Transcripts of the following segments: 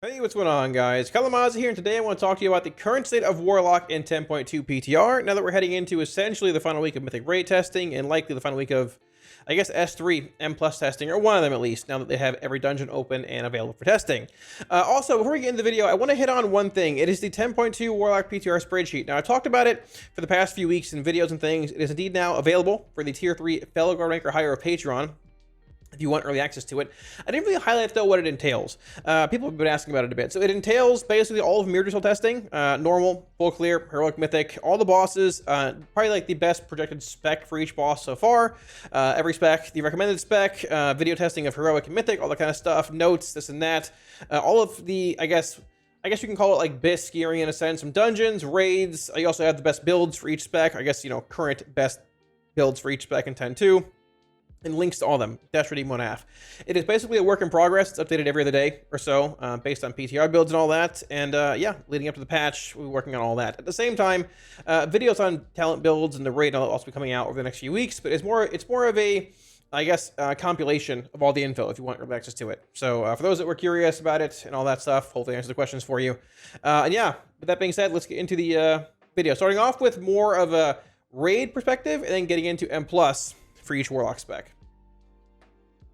Hey, what's going on, guys? Kalamazi here, and today I want to talk to you about the current state of Warlock in 10.2 PTR, now that we're heading into essentially the final week of Mythic raid testing, and likely the final week of, I guess, S3 M plus testing, or one of them at least, now that they have every dungeon open and available for testing. Also, before we get into the video, I want to hit on one thing. It is the 10.2 Warlock PTR spreadsheet. Now, I talked about it for the past few weeks in videos and things. It is indeed now available for the Tier 3 Fellow Guard rank or higher of Patreon, if you want early access to it. I didn't really highlight, though, what it entails. People have been asking about it a bit. So it entails basically all of Mirror Cell testing, normal, full clear, heroic, mythic, all the bosses, probably like the best projected spec for each boss so far. Every spec, the recommended spec, video testing of heroic and mythic, all that kind of stuff, notes, this and that. All of the, I guess you can call it like BIS gearing in a sense, some dungeons, raids. I also have the best builds for each spec. I guess, current best builds for each spec in 10.2. And links to all of them, dash redeem 1.5. It is basically a work in progress. It's updated every other day or so, based on PTR builds and all that. And yeah, leading up to the patch, we're working on all that. At the same time, videos on talent builds and the raid will also be coming out over the next few weeks. But it's more of a, I guess, compilation of all the info if you want early access to it. So for those that were curious about it and all that stuff, hopefully I answer the questions for you. And yeah, with that being said, let's get into the video. Starting off with more of a raid perspective, and then getting into M plus for each Warlock spec.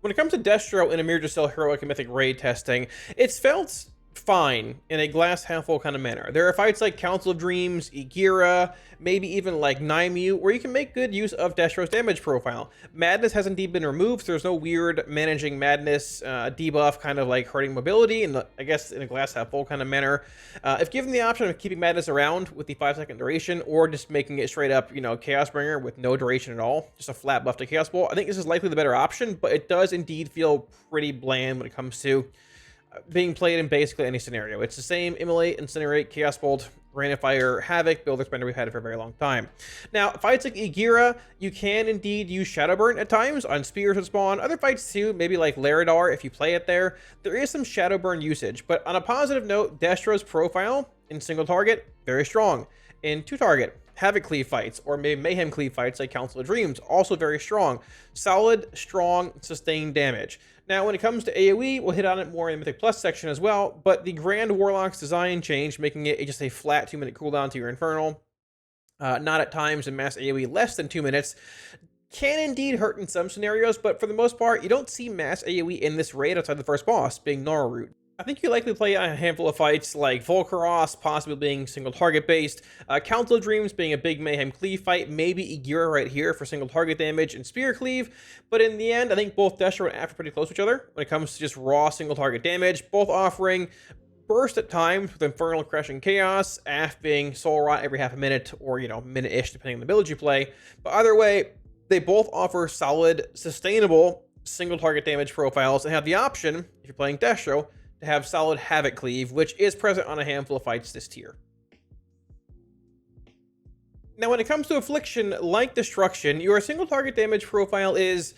When it comes to Destro in a Mirror Cell heroic and mythic raid testing, it's felt fine in a glass half full kind of manner. There are fights like Council of Dreams, Igira, maybe even like Naimu, where you can make good use of Destro's damage profile. Madness has indeed been removed, so there's no weird managing Madness debuff kind of like hurting mobility, and I guess in a glass half full kind of manner. If given the option of keeping Madness around with the 5-second duration, or just making it straight up, Chaos Bringer with no duration at all, just a flat buff to Chaos Bolt, I think this is likely the better option, but it does indeed feel pretty bland when it comes to being played in basically any scenario. It's the same Immolate, Incinerate, Chaos Bolt, Rain of Fire, Havoc, Builder Spender we've had it for a very long time. Now, fights like Igira, you can indeed use Shadow Burn at times on Spears with Spawn. Other fights too, maybe like Laridar, if you play it there is some Shadow Burn usage. But on a positive note, Destro's profile in single target, very strong. In two target, Havoc cleave fights, or maybe Mayhem cleave fights like Council of Dreams, also very strong. Solid, strong, sustained damage. Now, when it comes to AoE, we'll hit on it more in the Mythic Plus section as well, but the Grand Warlock's design changed, making it just a flat 2-minute cooldown to your Infernal. Not at times in mass AoE less than 2 minutes. Can indeed hurt in some scenarios, but for the most part, you don't see mass AoE in this raid outside the first boss, being Gnarlroot. I think you likely play a handful of fights like Volcaros, possibly being single target based, Council of Dreams being a big Mayhem cleave fight, maybe Igira right here for single target damage and Spear cleave, but in the end, I think both Destro and Af are pretty close to each other when it comes to just raw single target damage, both offering burst at times with Infernal, Crush, and Chaos, Af being Soul Rot every half a minute or, minute-ish depending on the build you play, but either way, they both offer solid, sustainable single target damage profiles and have the option, if you're playing Destro, to have solid Havoc cleave, which is present on a handful of fights this tier. Now, when it comes to Affliction, like Destruction, your single target damage profile is,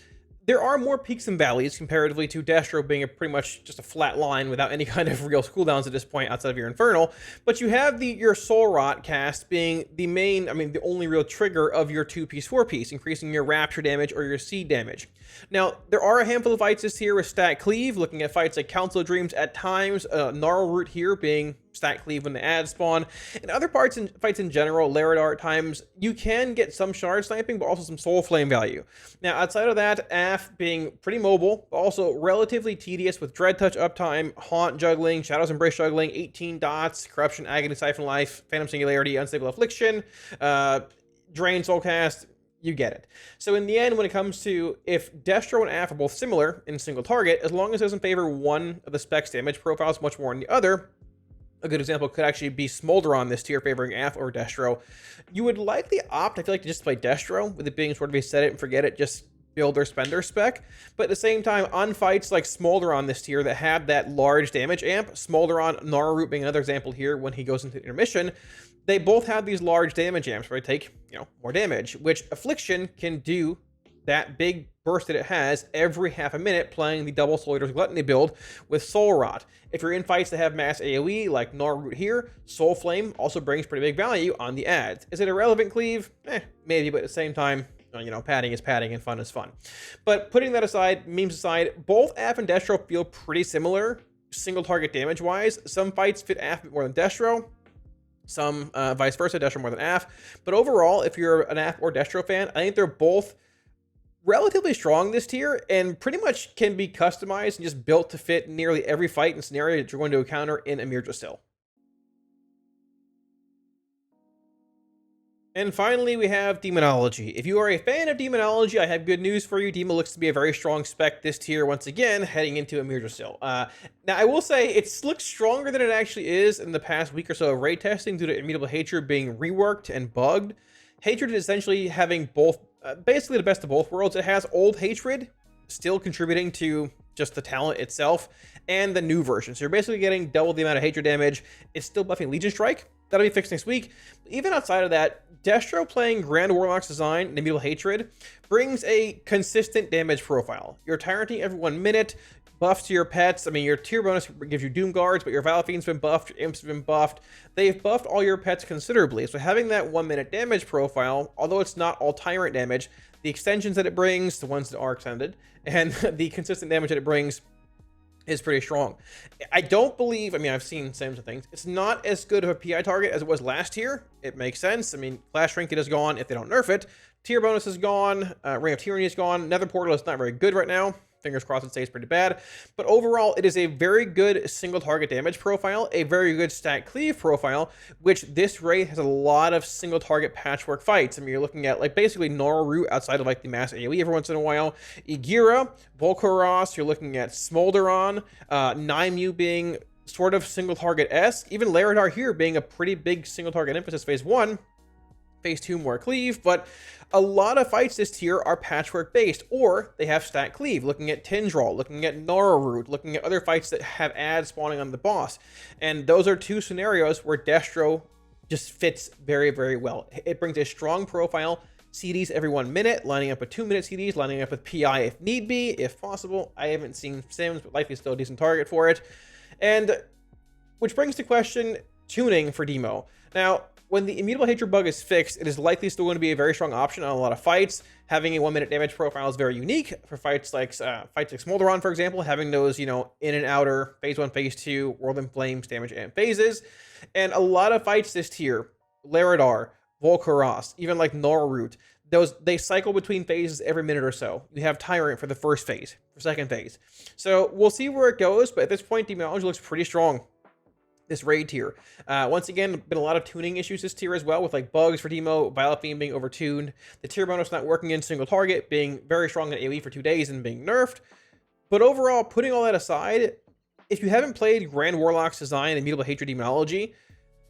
there are more peaks and valleys comparatively to Destro being pretty much just a flat line without any kind of real cooldowns at this point outside of your Infernal, but you have your Soul Rot cast being the main, the only real trigger of your 2-piece, 4-piece, increasing your Rapture damage or your Seed damage. Now, there are a handful of fights this tier with Stat Cleave, looking at fights like Council of Dreams at times, Gnarlroot here being Stat Cleave when the ads spawn, and other fights in general, Laridar at times, you can get some shard sniping, but also some Soul Flame value. Now, outside of that, Af being pretty mobile, but also relatively tedious with Dread Touch uptime, Haunt juggling, Shadows Embrace juggling, 18 dots, Corruption, Agony, Siphon Life, Phantom Singularity, Unstable Affliction, Drain Soulcast, you get it. So in the end, when it comes to if Destro and Af are both similar in single target, as long as it doesn't favor one of the specs damage profiles much more than the other, a good example could actually be Smolderon this tier favoring Af or Destro, you would likely opt, I feel like, to just play Destro, with it being sort of a set it and forget it, just build or spender spec. But at the same time, on fights like Smolderon this tier that have that large damage amp, Smolderon, Gnarlroot being another example here when he goes into intermission, they both have these large damage amps where they take, more damage, which Affliction can do that big burst that it has every half a minute playing the double Soul Eater's Gluttony build with Soul Rot. If you're in fights that have mass AoE like Gnarlroot here, Soul Flame also brings pretty big value on the ads. Is it a relevant cleave? Maybe, but at the same time, padding is padding and fun is fun. But putting that aside, memes aside, both Af and Destro feel pretty similar single target damage wise. Some fights fit AF more than Destro, some vice versa, Destro more than AF. But overall, if you're an AF or Destro fan, I think they're both relatively strong this tier and pretty much can be customized and just built to fit nearly every fight and scenario that you're going to encounter in Emir Drasil. And finally, we have Demonology. If you are a fan of Demonology, I have good news for you. Demo looks to be a very strong spec this tier once again, heading into Emir Drasil. Now, I will say it looks stronger than it actually is in the past week or so of raid testing due to Immutable Hatred being reworked and bugged. Hatred is essentially having both, basically the best of both worlds. It has old Hatred, still contributing to just the talent itself, and the new version. So you're basically getting double the amount of Hatred damage. It's still buffing Legion Strike. That'll be fixed next week. But even outside of that, Destro playing Grand Warlock's design and Immutable Hatred brings a consistent damage profile. You're Tyranting every 1 minute, buffs to your pets. I mean, your tier bonus gives you Doom Guards, but your Valaffine's been buffed, your Imps have been buffed. They've buffed all your pets considerably. So having that 1 minute damage profile, although it's not all Tyrant damage, the extensions that it brings, the ones that are extended, and the consistent damage that it brings is pretty strong. I don't believe, I mean, I've seen same things. It's not as good of a PI target as it was last year. It makes sense. I mean, Clash Trinket is gone if they don't nerf it. Tier bonus is gone. Ring of Tyranny is gone. Nether Portal is not very good right now. Fingers crossed it stays pretty bad. But overall, it is a very good single target damage profile, a very good stat cleave profile, which this raid has a lot of single target patchwork fights. I mean, you're looking at like basically Naru outside of like the mass AoE every once in a while, Igira, Volcaros, you're looking at Smolderon, Naimu being sort of single target-esque, even Laradar here being a pretty big single target emphasis phase 1. Phase 2 more cleave, but a lot of fights this tier are patchwork based, or they have stat cleave, looking at Tindral, looking at Nararoot, looking at other fights that have ads spawning on the boss. And those are two scenarios where Destro just fits very, very well. It brings a strong profile, CDs every 1 minute, lining up with 2 minute CDs, lining up with PI if need be, if possible. I haven't seen Sims, but likely still a decent target for it. And which brings to question tuning for Demo. Now, when the Immutable Hatred bug is fixed, it is likely still going to be a very strong option on a lot of fights. Having a 1 minute damage profile is very unique for fights like Smolderon, for example, having those, you know, in and outer phase 1, phase 2, World in Flames damage and phases. And a lot of fights this tier, Laradar, Volcaros, even like Nararoot, they cycle between phases every minute or so. You have Tyrant for the first phase, for second phase. So we'll see where it goes, but at this point, Demonology looks pretty strong. This raid tier. Once again, been a lot of tuning issues this tier as well, with like bugs for Demo, Vilephian being overtuned, the tier bonus not working in single target, being very strong in AoE for 2 days and being nerfed. But overall, putting all that aside, if you haven't played Grand Warlock's design and Immutable Hatred Demonology,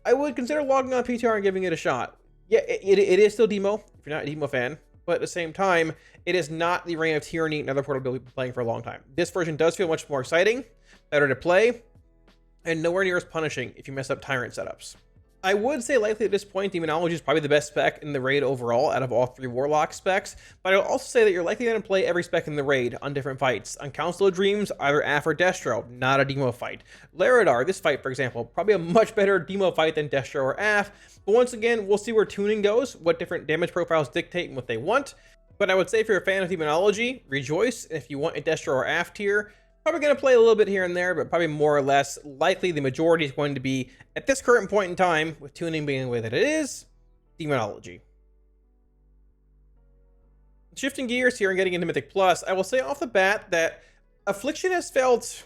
I would consider logging on PTR and giving it a shot. Yeah, it is still Demo, if you're not a Demo fan, but at the same time, it is not the Reign of Tyranny and Nether Portal build we've been playing for a long time. This version does feel much more exciting, better to play, and nowhere near as punishing if you mess up Tyrant setups. I would say likely at this point, Demonology is probably the best spec in the raid overall out of all 3 Warlock specs, but I'll also say that you're likely going to play every spec in the raid on different fights. On Council of Dreams, either AF or Destro, not a Demo fight. Laradar, this fight for example, probably a much better Demo fight than Destro or AF, but once again, we'll see where tuning goes, what different damage profiles dictate and what they want. But I would say if you're a fan of Demonology, rejoice. If you want a Destro or AF tier, probably going to play a little bit here and there, but probably more or less, likely the majority is going to be, at this current point in time, with tuning being the way that it is, Demonology. Shifting gears here and getting into Mythic Plus, I will say off the bat that Affliction has felt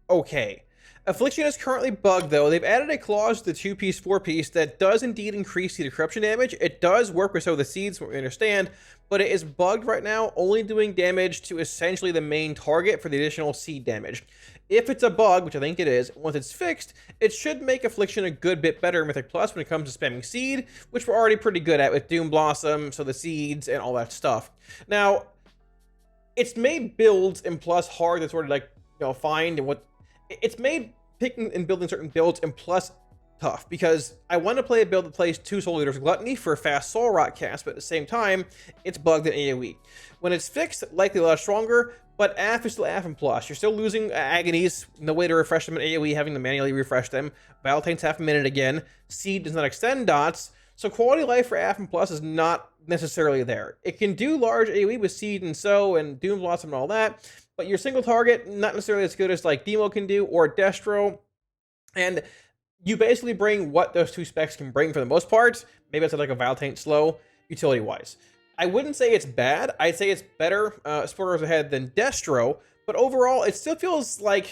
okay. Affliction is currently bugged though. They've added a clause to the 2-piece, 4-piece that does indeed increase the corruption damage. It does work with some of the seeds, from what we understand, but it is bugged right now, only doing damage to essentially the main target for the additional seed damage. If it's a bug, which I think it is, once it's fixed, it should make Affliction a good bit better in Mythic Plus when it comes to spamming seed, which we're already pretty good at with Doom Blossom, so the seeds and all that stuff. Now, it's made builds in Plus hard to sort of like, you know, find, and what it's made picking and building certain builds in Plus tough, because I want to play a build that plays 2 Soul Eaters Gluttony for a fast Soul Rot cast, but at the same time, it's bugged in AoE. When it's fixed, likely a lot stronger, but AF is still AF in Plus. You're still losing Agonies, no way to refresh them in AoE, having to manually refresh them. Valentine's half a minute again. Seed does not extend dots, So quality of life for AF and Plus is not necessarily there. It can do large AoE with Seed and Sow and Doom Blossom and all that, but your single target, not necessarily as good as like Demo can do or Destro. And you basically bring what those two specs can bring for the most part. Maybe it's like a Vile Taint slow, utility-wise. I wouldn't say it's bad. I'd say it's better, spoilers ahead, than Destro, but overall, it still feels like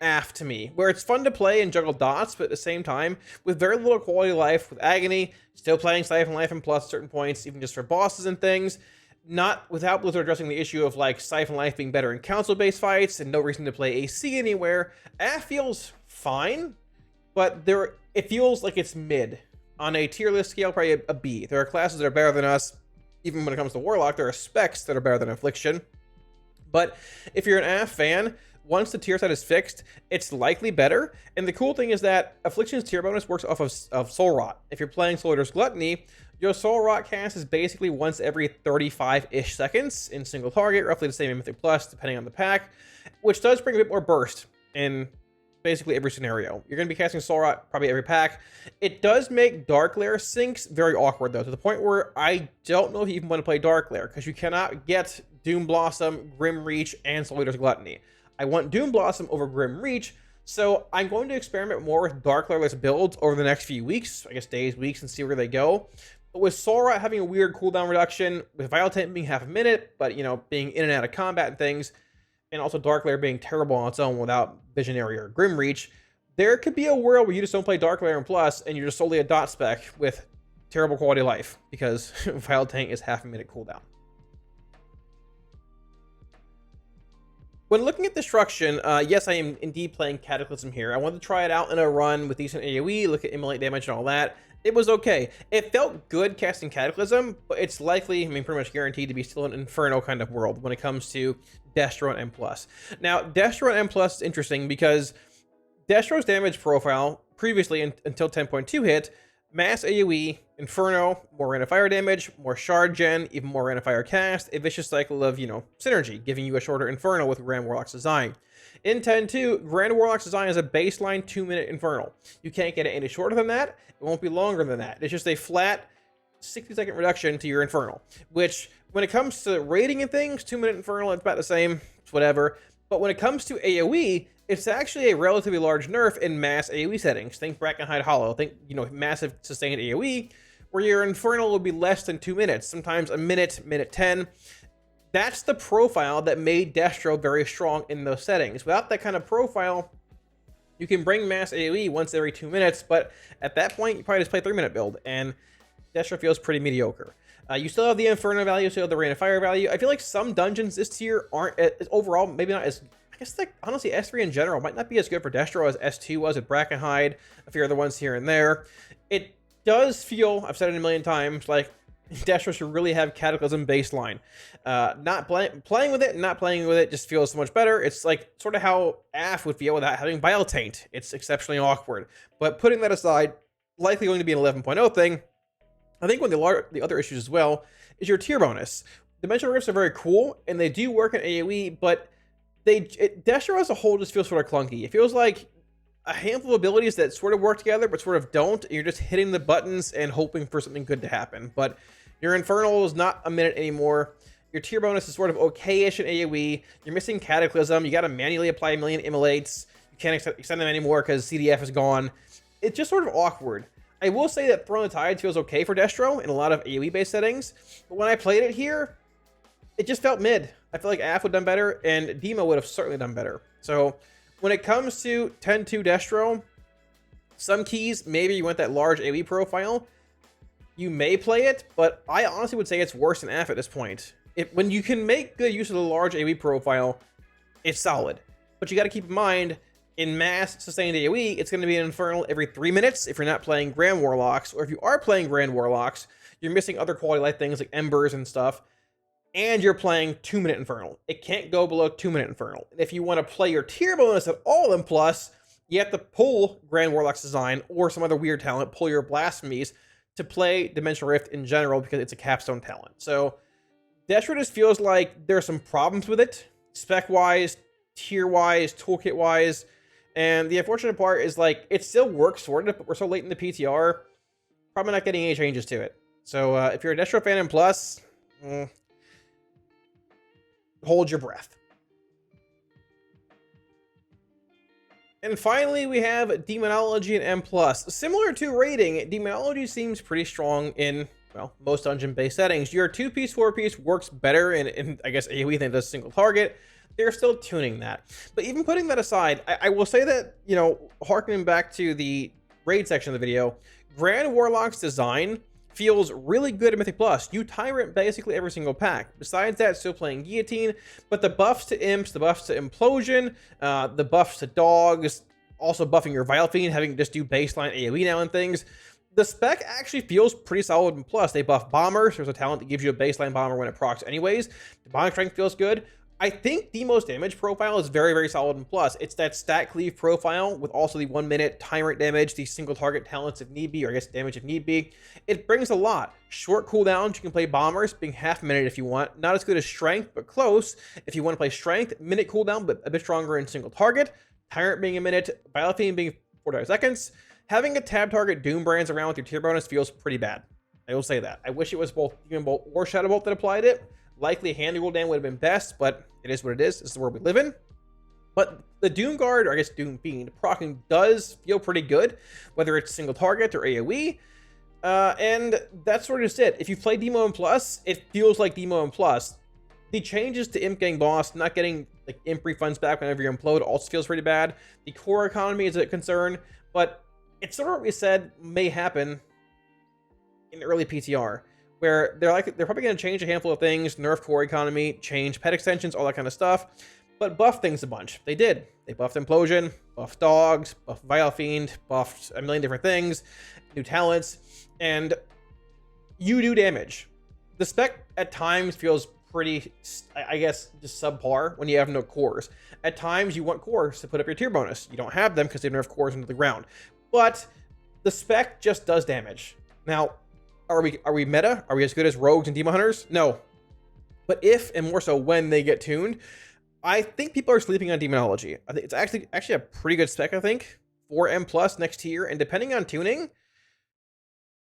AF to me, where it's fun to play and juggle dots, but at the same time, with very little quality of life, with Agony, still playing Siphon Life and Plus at certain points, even just for bosses and things, not without Blizzard addressing the issue of like Siphon Life being better in council-based fights and no reason to play AC anywhere. AF feels fine, but it feels like it's mid. On a tier list scale, probably a B. There are classes that are better than us. Even when it comes to Warlock, there are specs that are better than Affliction. But if you're an AF fan, once the tier set is fixed, it's likely better. And the cool thing is that Affliction's tier bonus works off of Soul Rot. If you're playing Soul Eater's Gluttony, your Soul Rot cast is basically once every 35-ish seconds in single target, roughly the same in Mythic Plus, depending on the pack, which does bring a bit more burst in basically every scenario. You're going to be casting Soul Rot probably every pack. It does make Dark Lair syncs very awkward, though, to the point where I don't know if you even want to play Dark Lair, because you cannot get Doom Blossom, Grim Reach, and Soul Eater's Gluttony. I want Doom Blossom over Grim Reach, so I'm going to experiment more with Dark Lair-less builds over the next few weeks, I guess days, weeks, and see where they go. But with Soul Rot having a weird cooldown reduction, with Vile Taint being half a minute, but, you know, being in and out of combat and things, and also Dark Lair being terrible on its own without Visionary or Grim Reach, there could be a world where you just don't play Dark Lair and Plus, and you're just solely a dot spec with terrible quality of life, because Vile Taint is half a minute cooldown. When looking at Destruction, yes, I am indeed playing Cataclysm here. I wanted to try it out in a run with decent AoE, look at immolate damage and all that. It was okay. It felt good casting Cataclysm, but it's likely, I mean, pretty much guaranteed to be still an Inferno kind of world when it comes to Destro and M+. Now, Destro and M+ is interesting because Destro's damage profile previously until 10.2 hit, mass AoE, Inferno, more random fire damage, more shard gen, even more random fire cast, a vicious cycle of, you know, synergy, giving you a shorter Inferno with Grand Warlock's design. In 10.2, Grand Warlock's design is a baseline 2-minute Infernal. You can't get it any shorter than that, it won't be longer than that. It's just a flat 60-second reduction to your Infernal, which, when it comes to rating and things, 2-minute Infernal, it's about the same, it's whatever. But when it comes to AoE, it's actually a relatively large nerf in mass AoE settings. Think Brackenhide Hollow, think, you know, massive sustained AoE, where your Infernal will be less than 2 minutes, sometimes a minute, minute 10. That's the profile that made Destro very strong in those settings. Without that kind of profile, you can bring mass AoE once every 2 minutes, but at that point, you probably just play 3-minute build, and Destro feels pretty mediocre. You still have the Inferno value, you still have the Rain of Fire value. I feel like some dungeons this tier aren't, overall, maybe not as, I guess, like, honestly, S3 in general might not be as good for Destro as S2 was with Brackenhide, a few other ones here and there. It does feel, I've said it a million times, like Destro should really have Cataclysm baseline. Not playing with it and not playing with it just feels so much better. It's like sort of how AF would feel without having Vile Taint. It's exceptionally awkward. But putting that aside, likely going to be an 11.0 thing. I think one of the other issues as well is your tier bonus. Dimensional Rifts are very cool, and they do work in AoE, but Destro as a whole just feels sort of clunky. It feels like a handful of abilities that sort of work together, but sort of don't. You're just hitting the buttons and hoping for something good to happen. But your Infernal is not a minute anymore. Your tier bonus is sort of okay-ish in AoE. You're missing Cataclysm. You got to manually apply a million immolates. You can't extend them anymore because CDF is gone. It's just sort of awkward. I will say that Throne of the Tide feels okay for Destro in a lot of AoE-based settings, but when I played it here, it just felt mid. I feel like AF would have done better, and Demo would have certainly done better. So when it comes to 10.2 Destro, some keys, maybe you want that large AoE profile, you may play it, but I honestly would say it's worse than AF at this point. When you can make good use of the large AoE profile, it's solid. But you got to keep in mind, in mass sustained AoE, it's going to be an Infernal every 3 minutes if you're not playing Grand Warlocks, or if you are playing Grand Warlocks, you're missing other quality life things like Embers and stuff, and you're playing 2-minute Infernal. It can't go below 2-minute Infernal. And if you want to play your tier bonus at all in Plus, you have to pull Grand Warlock's design or some other weird talent, pull your Blasphemies to play Dimensional Rift in general because it's a capstone talent. So Destro just feels like there's some problems with it, spec-wise, tier-wise, toolkit-wise. And the unfortunate part is, like, it still works sort of, but we're so late in the PTR. probably not getting any changes to it. So if you're a Destro fan in Plus, hold your breath. And finally, we have Demonology and M+. Similar to rating, Demonology seems pretty strong in, well, most dungeon-based settings. Your 2-piece, 4-piece works better in, I guess, AoE than it does single target. They're still tuning that. But even putting that aside, I will say that, you know, harkening back to the raid section of the video, Grand Warlock's design feels really good in Mythic Plus. You Tyrant basically every single pack. Besides that, still playing Guillotine, but the buffs to Imps, the buffs to Implosion, the buffs to Dogs, also buffing your Vile Fiend, having to just do baseline AoE now and things. The spec actually feels pretty solid in Plus. They buff Bombers. There's a talent that gives you a baseline Bomber when it procs anyways. The Bond Strength feels good. I think the most damage profile is very, very solid in Plus. It's that stat cleave profile with also the 1 minute Tyrant damage, the single target talents if need be, or I guess damage if need be. It brings a lot. Short cooldowns, you can play Bombers, being half a minute if you want. Not as good as Strength, but close. If you want to play Strength, minute cooldown, but a bit stronger in single target. Tyrant being a minute, Vile Fiend being 45 seconds. Having a tab target Doom Brands around with your tier bonus feels pretty bad. I will say that. I wish it was both Demon Bolt or Shadow Bolt that applied it. Likely Handy Gul'dan would have been best, but it is what it is. This is the world we live in. But the Doom Guard, or I guess Doom Fiend, proccing does feel pretty good, whether it's single target or AoE. And that's sort of just it. If you play Demo and Plus, it feels like Demo and Plus. The changes to Imp getting bossed, not getting like Imp refunds back whenever you implode, also feels pretty bad. The core economy is a concern, but it's sort of what we said may happen in early PTR, where they're probably going to change a handful of things, nerf core economy, change pet extensions, all that kind of stuff, but buff things a bunch. They did. They buffed Implosion, buffed Dogs, buffed Vile Fiend, buffed a million different things, new talents, and you do damage. The spec at times feels pretty, I guess, just subpar when you have no cores. At times you want cores to put up your tier bonus. You don't have them because they nerf cores into the ground. But the spec just does damage. Now, are we meta? Are we as good as Rogues and Demon Hunters? No. But if, and more so when they get tuned, I think people are sleeping on Demonology. I think it's actually a pretty good spec, I think, for M+ next tier. And depending on tuning,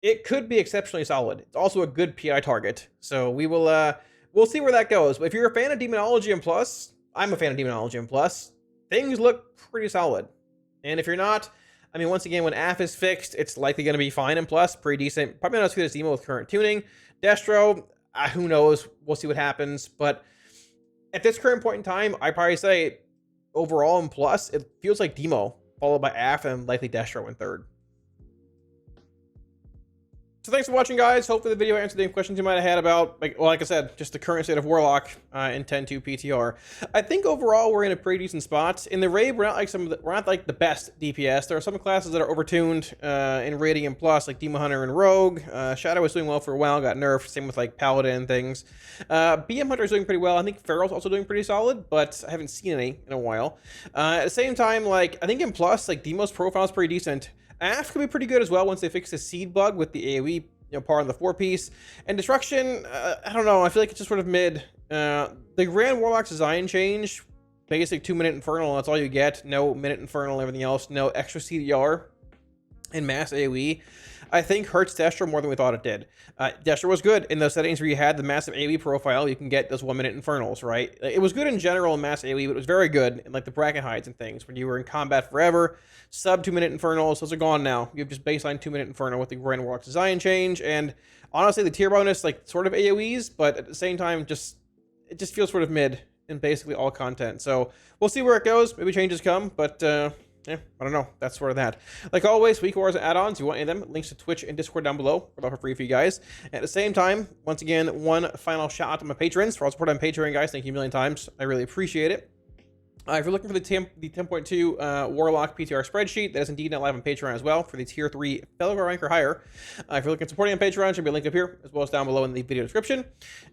it could be exceptionally solid. It's also a good PI target. So we will, we'll see where that goes. But if you're a fan of Demonology and Plus, I'm a fan of Demonology and Plus, things look pretty solid. And if you're not, I mean, once again, when AF is fixed, it's likely going to be fine in Plus, pretty decent. Probably not as good as Demo with current tuning. Destro, who knows? We'll see what happens. But at this current point in time, I probably say overall in Plus, it feels like Demo, followed by AF and likely Destro in third. So thanks for watching, guys. Hopefully the video answered any questions you might have had about, like I said, just the current state of Warlock in 10.2 PTR. I think overall we're in a pretty decent spot. In the raid, we're not like the best DPS. There are some classes that are overtuned in raiding and Plus, like Demon Hunter and Rogue. Shadow was doing well for a while, got nerfed. Same with like Paladin and things. BM Hunter is doing pretty well. I think Feral's also doing pretty solid, but I haven't seen any in a while. At the same time, like I think in Plus, like Demo's profile is pretty decent. AF could be pretty good as well once they fix the seed bug with the AoE, par on the 4-piece. And Destruction, I don't know, I feel like it's just sort of mid. The Grand Warlock's design change, basic 2-minute Infernal, that's all you get. No minute Infernal, everything else. No extra CDR and mass AoE. I think hurts Destro more than we thought it did. Destro was good in those settings where you had the massive AoE profile. You can get those 1-minute Infernals, right? It was good in general in mass AoE, but it was very good in like the bracket hides and things when you were in combat forever. Sub 2-minute Infernals, those are gone now. You have just baseline 2-minute Inferno with the Grand Warlock design change. And honestly, the tier bonus, like sort of AoEs, but at the same time, it just feels sort of mid in basically all content. So we'll see where it goes. Maybe changes come, but yeah, I don't know. That's sort of that. Like always, week wars and add-ons. You want any of them? Links to Twitch and Discord down below. We're for free for you guys. At the same time, once again, one final shout out to my patrons for all support on Patreon, guys. Thank you a million times. I really appreciate it. If you're looking for the 10.2 Warlock PTR spreadsheet, that is indeed now live on Patreon as well for the tier 3 fellow rank or higher. If you're looking at supporting on Patreon, should be a link up here as well as down below in the video description.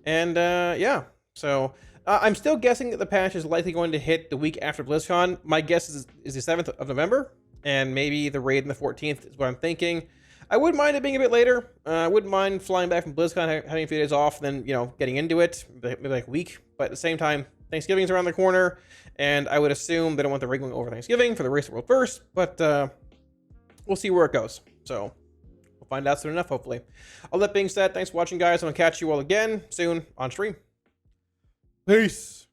And yeah, so I'm still guessing that the patch is likely going to hit the week after BlizzCon. My guess is the 7th of November, and maybe the raid on the 14th is what I'm thinking. I wouldn't mind it being a bit later. I wouldn't mind flying back from BlizzCon, having a few days off, then, you know, getting into it, maybe like a week. But at the same time, Thanksgiving is around the corner, and I would assume they don't want the raid going over Thanksgiving for the race of the world first, but we'll see where it goes. So, we'll find out soon enough, hopefully. All that being said, thanks for watching, guys. I'm going to catch you all again soon on stream. Peace.